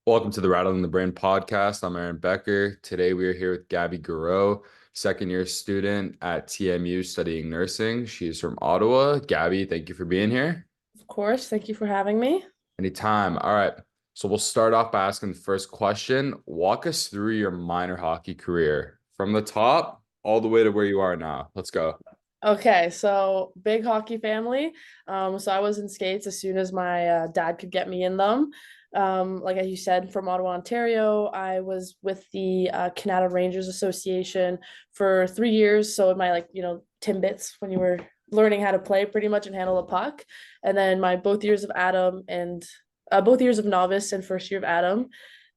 Welcome to the Rattling the Brain podcast. I'm Aaron Becker. Today we are here with Gaby Gareau, second year student at TMU studying nursing. She's from Ottawa. Gabby, thank you for being here. Of course. Thank you for having me. Anytime. All right. So we'll start off by asking the first question. Walk us through your minor hockey career from the top all the way to where you are now. Let's go. Okay, so big hockey family. So I was in skates as soon as my dad could get me in them. Like as you said, from Ottawa, Ontario, I was with the Canada Rangers Association for 3 years. So in my timbits when you were learning how to play pretty much and handle a puck, and then my both years of Adam and both years of novice and first year of Adam.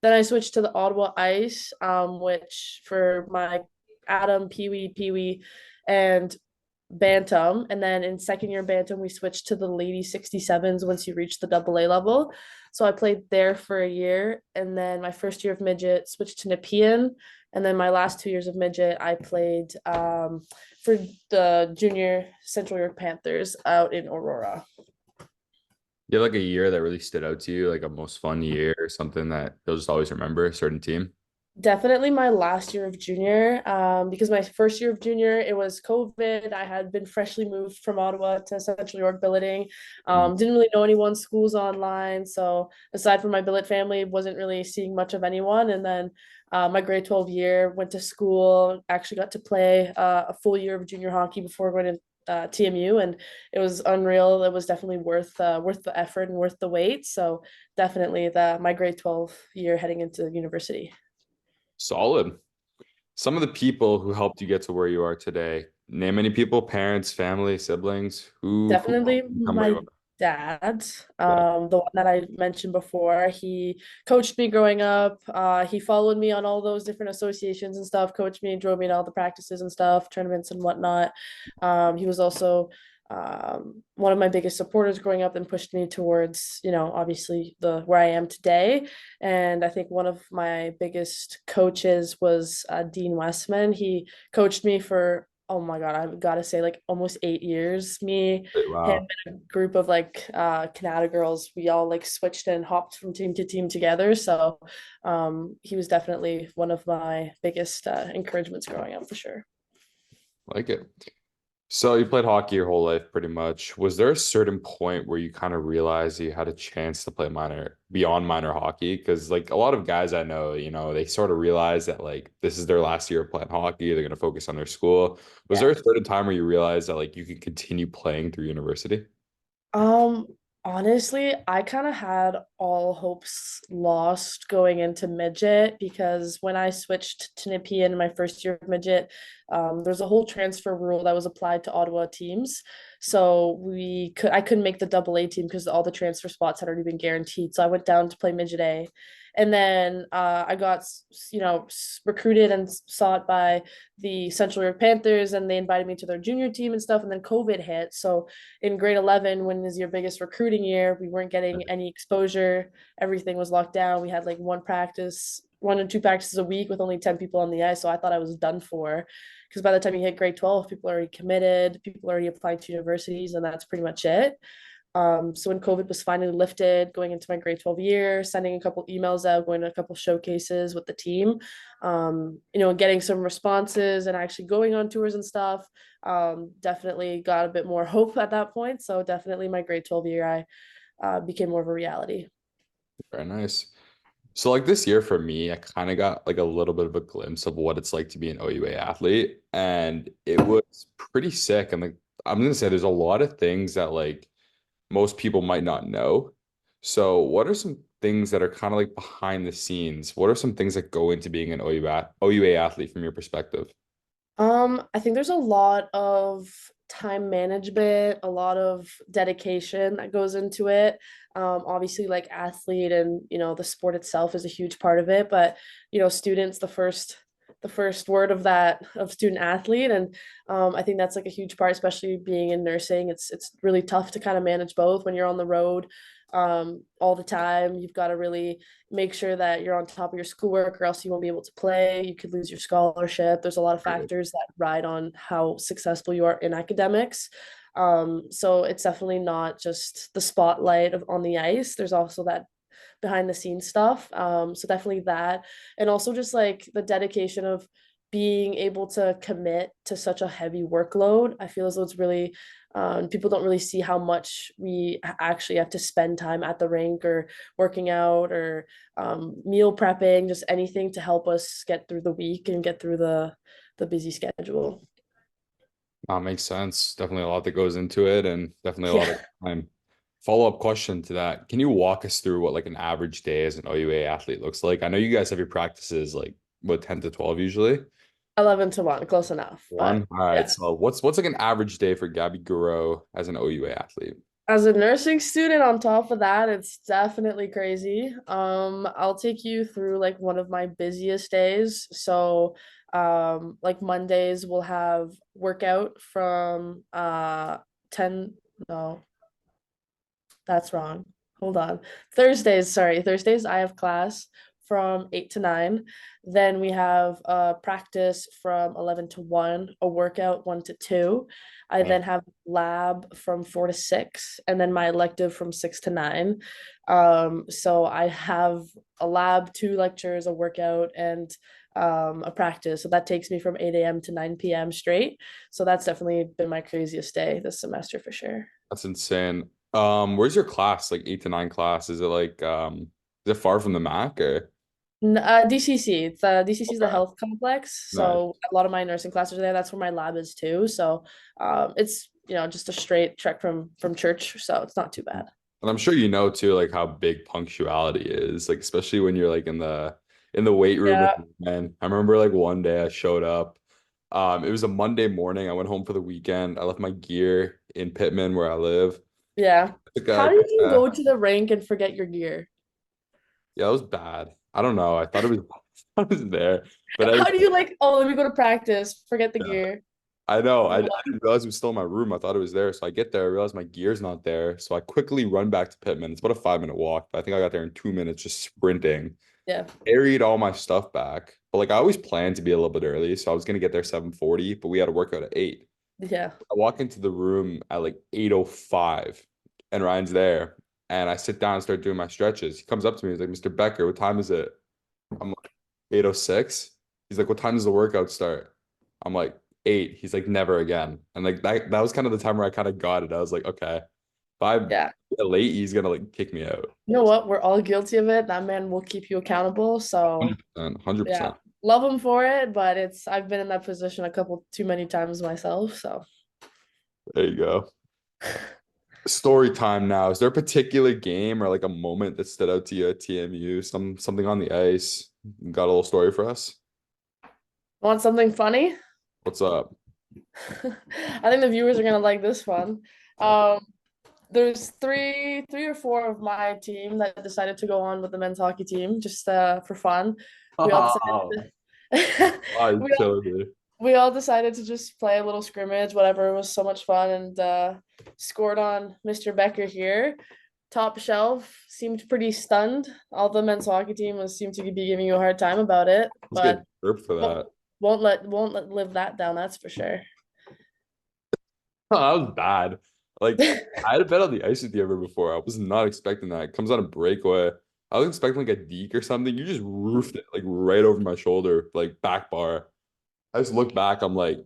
Then I switched to the Ottawa Ice, which for my Adam, Pee Wee, and Bantam. And then in second year Bantam, we switched to the Lady 67s once you reach the double A level. So I played there for a year. And then my first year of midget, switched to Nepean. And then my last 2 years of midget, I played for the junior Central York Panthers out in Aurora. You have like a year that really stood out to you, like a most fun year or something that you'll just always remember, a certain team. Definitely my last year of junior, because my first year of junior, it was COVID. I had been freshly moved from Ottawa to Central York billeting. Mhm. Didn't really know anyone, schools online. So aside from my billet family, wasn't really seeing much of anyone. And then my grade 12 year, went to school, actually got to play a full year of junior hockey before going to TMU, and it was unreal. It was definitely worth the effort and worth the wait. So definitely the my grade 12 year heading into university. Solid. Some of the people who helped you get to where you are today. Name any people, parents, family, siblings, who Definitely helped you become where you my are. dad, Yeah. the one that I mentioned before. He coached me growing up. He followed me on all those different associations and stuff, coached me, drove me to all the practices and stuff, tournaments and whatnot. He was also one of my biggest supporters growing up and pushed me towards, obviously the where I am today. And I think one of my biggest coaches was Dean Westman. He coached me for, oh my God, I've got to say like almost 8 years. Me, him, Wow. and a group of like Canada girls, we all like switched and hopped from team to team together. So he was definitely one of my biggest encouragements growing up for sure. Like it. So you played hockey your whole life pretty much. Was there a certain point where you kind of realized you had a chance to play minor beyond minor hockey? Because like a lot of guys I know, they sort of realize that like this is their last year of playing hockey, they're gonna focus on their school. Was there Yeah. a certain time where you realized that like you could continue playing through university? Um, Honestly, I kind of had all hopes lost going into midget because when I switched to Nepean in my first year of midget, there's a whole transfer rule that was applied to Ottawa teams. So I couldn't make the double A team because all the transfer spots had already been guaranteed. So I went down to play midget A. And then I got, recruited and sought by the Central York Panthers, and they invited me to their junior team and stuff. And then COVID hit. So in grade 11, when is your biggest recruiting year, we weren't getting any exposure. Everything was locked down. We had like one or two practices a week with only 10 people on the ice. So I thought I was done for because by the time you hit grade 12, people are already committed, people are already applying to universities, and that's pretty much it. So when COVID was finally lifted, going into my grade 12 year, sending a couple emails out, going to a couple showcases with the team, getting some responses and actually going on tours and stuff, definitely got a bit more hope at that point. So definitely my grade 12 year, I became more of a reality. Very nice. So like this year for me, I kind of got like a little bit of a glimpse of what it's like to be an OUA athlete, and it was pretty sick. And like I'm gonna say there's a lot of things that like most people might not know. So what are some things that are kind of like behind the scenes? What are some things that go into being an OUA athlete from your perspective? I think there's a lot of time management, a lot of dedication that goes into it. Obviously, like athlete and the sport itself is a huge part of it, but students, the first word of that of student athlete, and I think that's like a huge part, especially being in nursing. It's really tough to kind of manage both when you're on the road all the time. You've got to really make sure that you're on top of your schoolwork or else you won't be able to play. You could lose your scholarship. There's a lot of factors that ride on how successful you are in academics. So it's definitely not just the spotlight of on the ice. There's also that behind the scenes stuff. So definitely that. And also just like the dedication of being able to commit to such a heavy workload. I feel as though it's really people don't really see how much we actually have to spend time at the rink or working out or meal prepping, just anything to help us get through the week and get through the busy schedule. Makes sense. Definitely a lot that goes into it and definitely a lot Yeah, of time. Follow-up question to that. Can you walk us through what like an average day as an OUA athlete looks like? I know you guys have your practices like what 10 to 12 usually. 11 to 1, close enough. But One. All right. yeah, So what's like an average day for Gaby Gareau as an OUA athlete? as a nursing student, on top of that, it's definitely crazy. I'll take you through like one of my busiest days. So, like Mondays, we'll have workout from 10, no, that's wrong. Hold on. Thursdays, sorry. Thursdays, I have class from 8 to 9. Then we have practice from 11 to 1, a workout 1 to 2. I Uh, then have lab from 4 to 6, and then my elective from 6 to 9. So I have a lab, two lectures, a workout, and a practice. So that takes me from 8 a.m. to 9 p.m. straight. So that's definitely been my craziest day this semester for sure. That's insane. Where's your class? Like 8 to 9 class? Is it like is it far from the Mac or DCC. It's DCC is the okay. health complex. Nice. So a lot of my nursing classes are there. That's where my lab is too. So it's just a straight trek from church. So it's not too bad. And I'm sure you know too, like how big punctuality is, like especially when you're like in the weight room. Yeah. And I remember like one day I showed up. It was a Monday morning. I went home for the weekend. I left my gear in Pittman where I live. Yeah. Like, How did you go to the rink and forget your gear? yeah, it was bad. I don't know. I thought it was I was there, but How do you like, oh, let me go to practice, forget the yeah, gear? I know. I didn't realize it was still in my room. I thought it was there. So I get there, I realize my gear's not there. So I quickly run back to Pittman. It's about a 5 minute walk, but I think I got there in 2 minutes just sprinting. Yeah. Carried all my stuff back. But like I always planned to be a little bit early. So I was gonna get there 7:40, but we had to work out at 8. Yeah. I walk into the room at like 8:05 and Ryan's there. And I sit down and start doing my stretches. He comes up to me, he's like, Mr. Becker, what time is it? I'm like 8:06. He's like, what time does the workout start? I'm like 8. He's like, never again. And like that was kind of the time where I kind of got it. I was like, okay, if I Yeah. get late, he's gonna like kick me out. You know what? We're all guilty of it. That man will keep you accountable. So 100%, yeah. 100%. Love him for it, but I've been in that position a couple too many times myself. So There you go. Story time now. Is there a particular game or like a moment that stood out to you at TMU? Something on the ice? Got a little story for us? want something funny? What's up? I think the viewers are gonna like this one. Um, there's three or four of my team that decided to go on with the men's hockey team just for fun. We all decided Oh, to, oh, you we all, killed me. we all decided to just play a little scrimmage, whatever. It was so much fun and scored on Mr. Becker here. Top shelf seemed pretty stunned. All the men's hockey team was seemed to be giving you a hard time about it, Let's but get chirped for won't that. won't let live that down. That's for sure. Oh, that was bad. Like I had a bet on the ice with you ever before. I was not expecting that. It comes on a breakaway. I was expecting like a deke or something. You just roofed it like right over my shoulder, like back bar. I just look back. I'm like,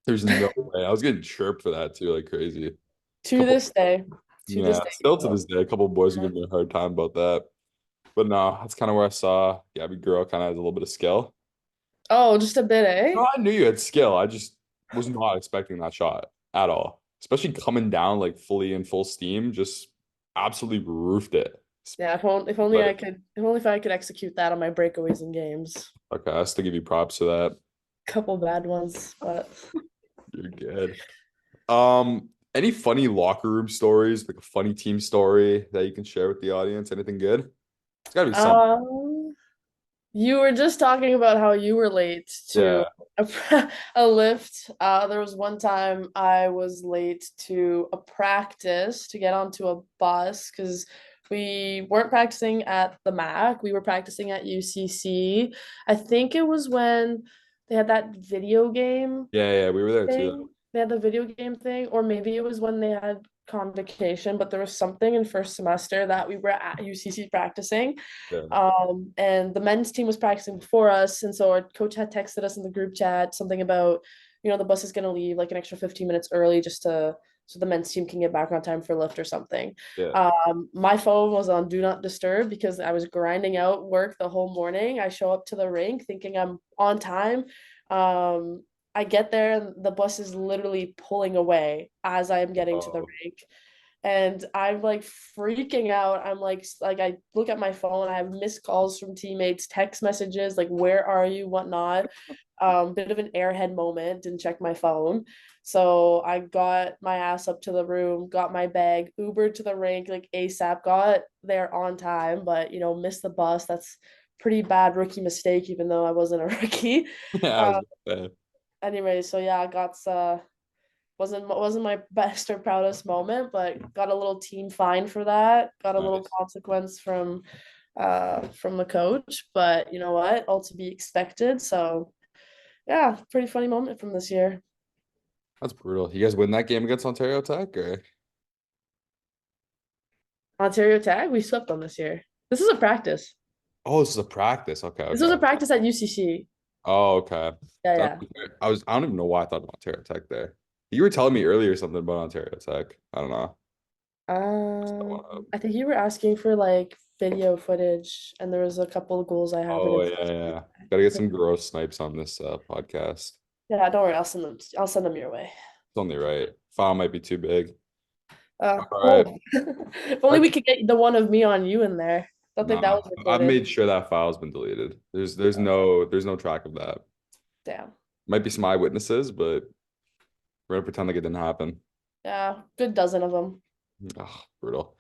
there's no way. I was getting chirped for that too, like crazy. To Couple, this day, to this yeah, day. still to this day, a couple of boys are Yeah. giving me a hard time about that. But no, that's kind of where I saw Gabby Girl kind of has a little bit of skill. Oh, just a bit, No, eh? I knew you had skill. I just was not expecting that shot at all. Especially coming down like fully in full steam, just absolutely roofed it. Yeah, if only But I could if only if I could execute that on my breakaways in games. okay, I still give you props for that. Couple bad ones, but You're good. Any funny locker room stories, like a funny team story that you can share with the audience? Anything good? It's gotta be some. um you were just talking about how you were late to Yeah. a, a lift. There was one time I was late to a practice to get onto a bus because we weren't practicing at the MAC. We were practicing at UCC. I think it was when they had that video game Yeah, yeah, we were there too. thing. They had the video game thing, or maybe it was when they had. convocation, but there was something in first semester that we were at UCC practicing. Yeah. And the men's team was practicing before us, and so our coach had texted us in the group chat something about, the bus is going to leave like an extra 15 minutes early just to so the men's team can get back on time for lift or something. Yeah. My phone was on do not disturb because I was grinding out work the whole morning. I show up to the rink thinking I'm on time. Um, I get there and the bus is literally pulling away as I am getting to the Oh, rink. And I'm like freaking out. I'm like I look at my phone, I have missed calls from teammates, text messages, like where are you, whatnot. Bit of an airhead moment, didn't check my phone. So I got my ass up to the room, got my bag, Ubered to the rink like ASAP, got there on time, but missed the bus. That's pretty bad rookie mistake, even though I wasn't a rookie. yeah, I was Uh, gonna say. anyway, so yeah, I got wasn't my best or proudest moment, but got a little team fine for that. Got a little Nice. consequence from the coach, but you know what? All to be expected. So yeah, pretty funny moment from this year. That's brutal. You guys win that game against Ontario Tech, or? Ontario Tag, we swept them this year. This is a practice. Oh, this is a practice. Okay, This was a okay. practice at UCC. Oh, okay. Yeah, That- yeah. I don't even know why I thought of Ontario Tech there. You were telling me earlier something about Ontario Tech. I don't know. I think you were asking for like video footage, and there was a couple of goals I have, and Oh it's yeah, yeah. Gotta get some gross snipes on this podcast. yeah. Don't worry, I'll send them your way. It's only right. File might be too big. All right. Oh, if only we That's, could get the one of me on you in there. Don't think that nah, was I've recorded. made sure that file's been deleted. There's no track of that. Damn. Might be some eyewitnesses, but we're gonna pretend like it didn't happen. Yeah, good dozen of them. Ugh, brutal.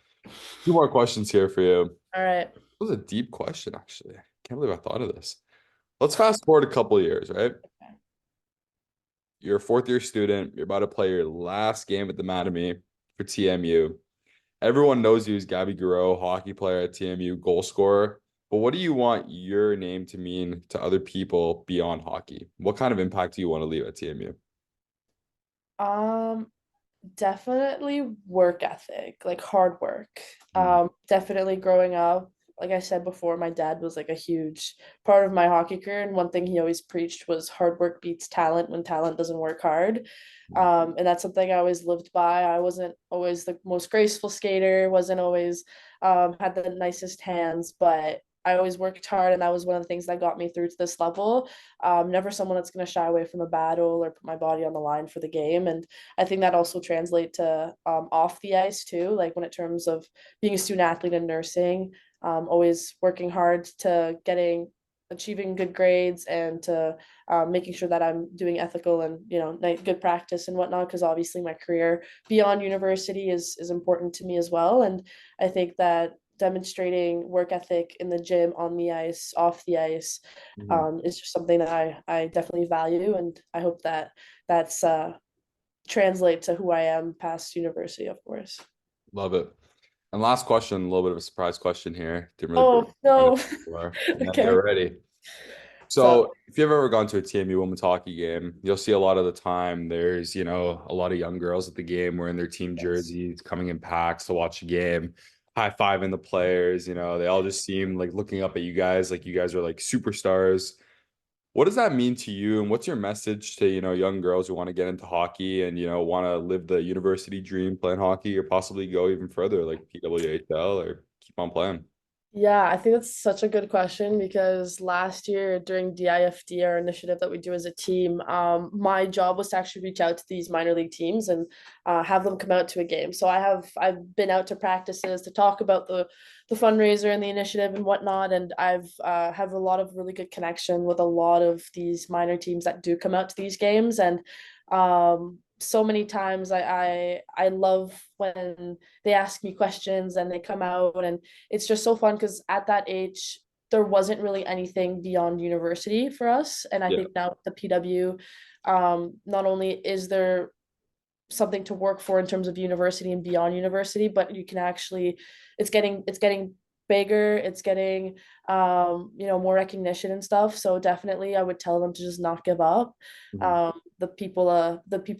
Two more questions here for you. All right. That was a deep question, actually. Can't believe I thought of this. Let's fast forward a couple of years, right? You're a fourth year student. You're about to play your last game at the Mattamy for TMU. Everyone knows you as Gaby Gareau, hockey player at TMU, goal scorer. But what do you want your name to mean to other people beyond hockey? What kind of impact do you want to leave at TMU? Um, Definitely work ethic, like hard work. Mm, Definitely growing up, like I said before, my dad was like a huge part of my hockey career, and one thing he always preached was hard work beats talent when talent doesn't work hard. mm, And that's something I always lived by. I wasn't always the most graceful skater, wasn't always had the nicest hands, but I always worked hard, and that was one of the things that got me through to this level. Never someone that's going to shy away from a battle or put my body on the line for the game. And I think that also translates to off the ice too, like when it terms of being a student athlete and nursing, always working hard to achieving good grades and to making sure that I'm doing ethical and good practice and whatnot. Because obviously my career beyond university is important to me as well, and I think that demonstrating work ethic in the gym, on the ice, off the ice, mhm. is just something that I definitely value, and I hope that that's translate to who I am past university, of course. Love it. And last question, a little bit of a surprise question here. Didn't really Oh find it no. before. Yeah, get Okay. ready. So So if you've ever gone to a TMU women's hockey game, you'll see a lot of the time there's, a lot of young girls at the game wearing their team yes. jerseys, coming in packs to watch a game, high-fiving the players, they all just seem like looking up at you guys like you guys are like superstars. What does that mean to you? And what's your message to, young girls who want to get into hockey and, want to live the university dream playing hockey or possibly go even further like PWHL or keep on playing? Yeah, I think that's such a good question because last year during DIFD, our initiative that we do as a team, my job was to actually reach out to these minor league teams and have them come out to a game. So I've been out to practices to talk about the fundraiser and the initiative and whatnot, and I've have a lot of really good connection with a lot of these minor teams that do come out to these games, and so many times I love when they ask me questions and they come out, and it's just so fun because at that age there wasn't really anything beyond university for us, and I Yeah. think now with the PW, not only is there something to work for in terms of university and beyond university, but you can actually it's getting bigger, it's getting more recognition and stuff. So definitely I would tell them to just not give up. Mhm. The people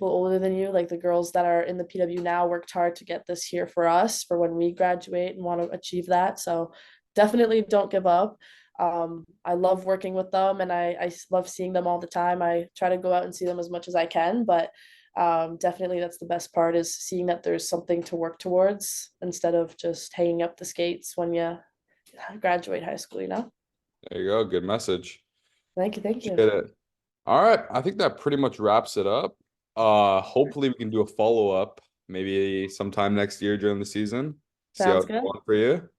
older than you, like the girls that are in the PW now, worked hard to get this here for us for when we graduate and want to achieve that. So definitely don't give up. I love working with them and I love seeing them all the time. I try to go out and see them as much as I can, but definitely that's the best part is seeing that there's something to work towards instead of just hanging up the skates when you graduate high school, you know? There you go. Good message. Thank you, thank you. Appreciate it. All right. I think that pretty much wraps it up. Hopefully we can do a follow-up maybe sometime next year during the season. See how Sounds it's good. going for you.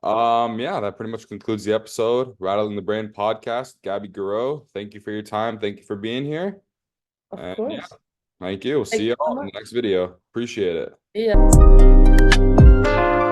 Yeah, that pretty much concludes the episode. Rattling the Brain podcast. Gaby Gareau, thank you for your time. Thank you for being here. Of And yeah, course. thank you. We'll Thank see you you so all in much. the next video. Appreciate it. Yeah.